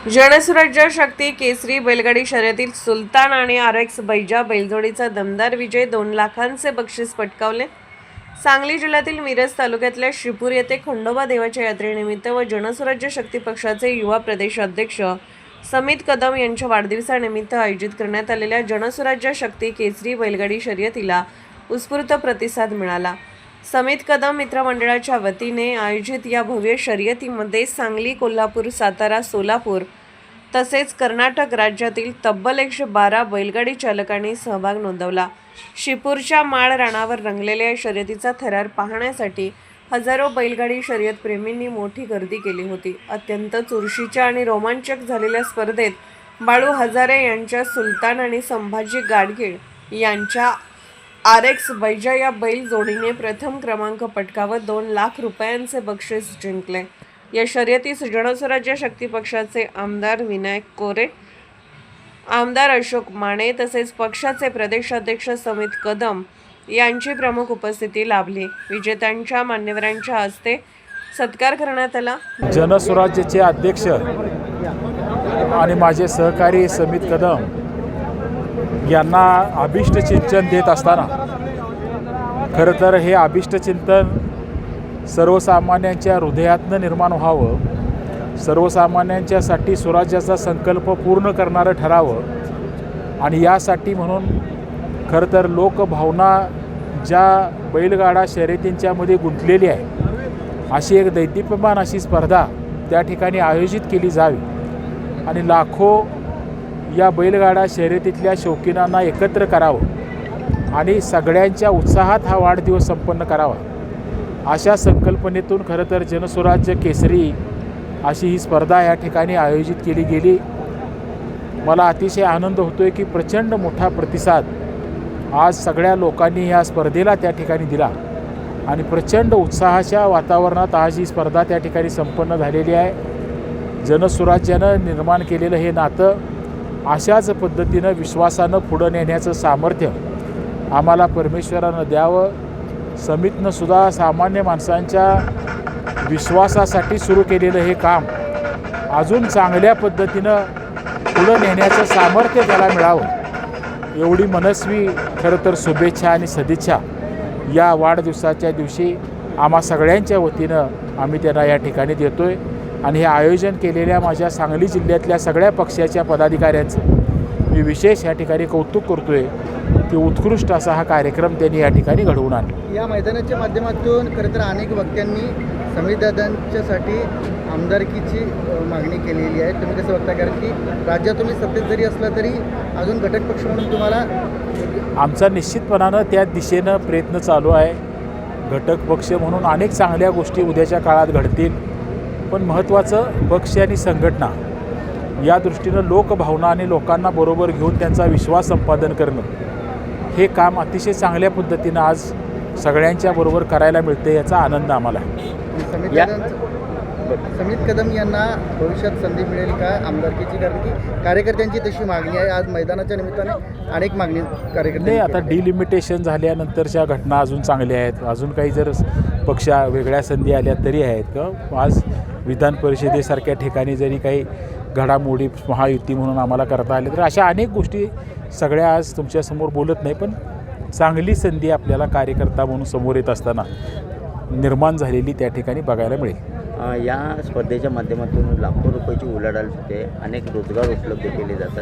जनसुराज्य शक्ती केसरी बैलगाडी शर्यतीत सुलतान आणि RX बैजा बैलजोडीचा दमदार विजय 2 लाखांचे बक्षीस पटकावले। सांगली जिल्ह्यातील मिरज तालुक्यातल्या शिपूर येथे खंडोबा देवाच्या यात्रेनिमित्त व जनसुराज्य शक्ती पक्षाचे युवा प्रदेश अध्यक्ष समित कदम यांच्या वाढदिवसानिमित्त आयोजित करण्यात आलेल्या जनसुराज्य शक्ती केसरी बैलगाडी शर्यतीला उत्स्फूर्त प्रतिसाद मिळाला। समित कदम मित्रमंडळाच्या वतीने आयोजित या भव्य शर्यतीमध्ये सांगली, कोल्हापूर, सातारा, सोलापूर तसेच कर्नाटक राज्यातील तब्बल 112 बैलगाडी चालकांनी सहभाग नोंदवला। शिपूरच्या माळ रानावर रंगलेल्या या शर्यतीचा थरार पाहण्यासाठी हजारो बैलगाडी शर्यत प्रेमींनी मोठी गर्दी केली होती। अत्यंत चुरशीच्या आणि रोमांचक झालेल्या स्पर्धेत बाळू हजारे यांच्या सुलतान आणि संभाजी गाडगीळ यांच्या RX बैजा या बैल जोडीने प्रथम क्रमांक पटकावत 2 लाख रुपयांचे बक्षीस जिंकले। या शर्यतीस जनसुराज्य शक्ती पक्षाचे आमदार विनायक कोरे, आमदार अशोक माने तसेच पक्षाचे प्रदेशाध्यक्ष समित कदम यांची प्रमुख उपस्थिती लाभली। विजेत्यांच्या मान्यवरांच्या हस्ते सत्कार करण्यात आला। जनसुराज्याचे अध्यक्ष आणि माझे सहकारी समित कदम यांना अभिष्ट चिंतन देत असताना खरं तर हे अभिष्ट चिंतन सर्वसामान्यांच्या हृदयातनं निर्माण व्हावं, सर्वसामान्यांच्यासाठी स्वराज्याचा संकल्प पूर्ण करणारं ठरावं आणि यासाठी म्हणून खरं तर लोकभावना ज्या बैलगाडा शर्यतींच्यामध्ये गुंतलेली आहे अशी एक दैदिप्यमान अशी स्पर्धा त्या ठिकाणी आयोजित केली जावी आणि लाखो या बैलगाडा शर्यतीतल्या शौकीनांना एकत्र करावं आणि सगळ्यांच्या उत्साहात हा वाढदिवस संपन्न करावा अशा संकल्पनेतून खरं तर जनसुराज्य केसरी अशी ही स्पर्धा या ठिकाणी आयोजित केली गेली। मला अतिशय आनंद होतो आहे की प्रचंड मोठा प्रतिसाद आज सगळ्या लोकांनी या स्पर्धेला त्या ठिकाणी दिला आणि प्रचंड उत्साहाच्या वातावरणात आज ही स्पर्धा त्या ठिकाणी संपन्न झालेली आहे। जनसुराज्यानं निर्माण केलेलं हे नातं अशाच पद्धतीनं विश्वासानं पुढं नेण्याचं सामर्थ्य आम्हाला परमेश्वरानं द्यावं। समितनं सुद्धा सामान्य माणसांच्या विश्वासासाठी सुरू केलेलं हे काम अजून चांगल्या पद्धतीनं पुढं नेण्याचं सामर्थ्य त्याला मिळावं एवढी मनस्वी खरं तर शुभेच्छा आणि सदिच्छा या वाढदिवसाच्या दिवशी आम्हा सगळ्यांच्या वतीनं आम्ही त्यांना या ठिकाणी देतो आहे आणि हे आयोजन केलेल्या माझ्या सांगली जिल्ह्यातल्या सगळ्या पक्षाच्या पदाधिकाऱ्यांचं मी विशेष या ठिकाणी कौतुक करतो आहे की उत्कृष्ट असा हा कार्यक्रम त्यांनी या ठिकाणी घडवून आणला। या मैदानाच्या माध्यमातून खरं तर अनेक वक्त्यांनी समितदादांच्यासाठी आमदारकीची मागणी केलेली आहे। तुम्ही कसं बघता, कारण की राज्यात तुम्ही सत्तेत जरी असला तरी अजून घटक पक्ष म्हणून तुम्हाला आमचा निश्चितपणानं त्या दिशेनं प्रयत्न चालू आहे। घटक पक्ष म्हणून अनेक चांगल्या गोष्टी उद्याच्या काळात घडतील, पण महत्त्वाचं पक्ष आणि संघटना या दृष्टीनं लोकभावना आणि लोकांना बरोबर घेऊन त्यांचा विश्वास संपादन करणं हे काम अतिशय चांगल्या पद्धतीनं आज सगळ्यांच्या बरोबर करायला मिळते याचा आनंद आम्हाला आहे। समित कदम यांना भविष्यात संधी मिळेल का आमदारकीची, कारण की कार्यकर्त्यांची तशी मागणी आहे। आज मैदानाच्या निमित्ताने अनेक मागणी कार्यकर्ते आता डिलिमिटेशन झाल्यानंतरच्या घटना अजून चांगल्या आहेत, अजून काही जर पक्ष वेगळ्या संधी आल्या तरी आहेत का आज विधान परिषदेसारख्या ठिकाणी जरी काही घडामोडी महायुती म्हणून आम्हाला करता आले तर अशा अनेक गोष्टी सगळ्या आज तुमच्यासमोर बोलत नाही, पण चांगली संधी आपल्याला कार्यकर्ता म्हणून समोर येत असताना निर्माण झालेली त्या ठिकाणी बघायला मिळेल। या स्पर्धेच्या माध्यमातून लाखो रुपयाची उलाढाल होते, अनेक रोजगार उपलब्ध केले जातात।